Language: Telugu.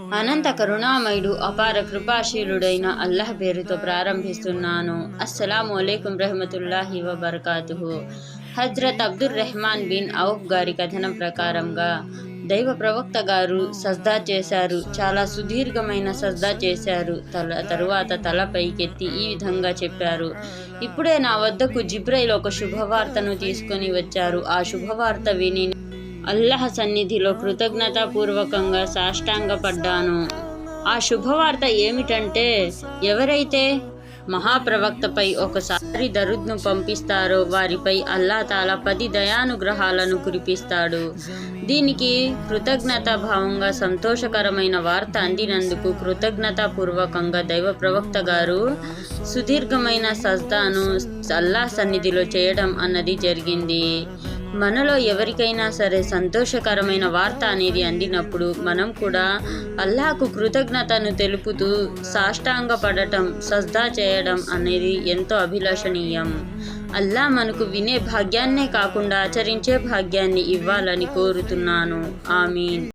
అనంత కరుణామయుడు అపార కృపాశీలుడైన అల్లాహ్ పేరుతో ప్రారంభిస్తున్నాను. అస్సలాము అలైకుం రహమతుల్లాహి వబర్కాతుహు. హజ్రత్ అబ్దుర్ రెహమాన్ బిన్ ఔఫ్ గారి కథనం ప్రకారంగా దైవ ప్రవక్త గారు సజ్దా చేశారు. చాలా సుదీర్ఘమైన సజ్దా చేశారు. తరువాత తల పైకెత్తి ఈ విధంగా చెప్పారు: ఇప్పుడే నా వద్దకు జిబ్రైల్ ఒక శుభవార్తను తీసుకొని వచ్చారు. ఆ శుభవార్త విని అల్లాహ్ సన్నిధిలో కృతజ్ఞతాపూర్వకంగా సాష్టాంగపడ్డాను. ఆ శుభవార్త ఏమిటంటే, ఎవరైతే మహాప్రవక్తపై ఒకసారి దరుద్ను పంపిస్తారో వారిపై అల్లాహ్ తాలా 10 దయానుగ్రహాలను కురిపిస్తాడు. దీనికి కృతజ్ఞతాభావంగా సంతోషకరమైన వార్త అందినందుకు కృతజ్ఞతాపూర్వకంగా దైవ ప్రవక్త గారు సుదీర్ఘమైన సజ్దాను అల్లాహ్ సన్నిధిలో చేయడం అన్నది జరిగింది. మనలో ఎవరికైనా సరే సంతోషకరమైన వార్త అనేది అందినప్పుడు మనం కూడా అల్లాహ్కు కృతజ్ఞతను తెలుపుతూ సాష్టాంగపడటం, సజ్దా చేయడం అనేది ఎంతో అభిలషణీయం. అల్లాహ్ మనకు వినే భాగ్యాన్నే కాకుండా ఆచరించే భాగ్యాన్ని ఇవ్వాలని కోరుతున్నాను. ఆమీన్.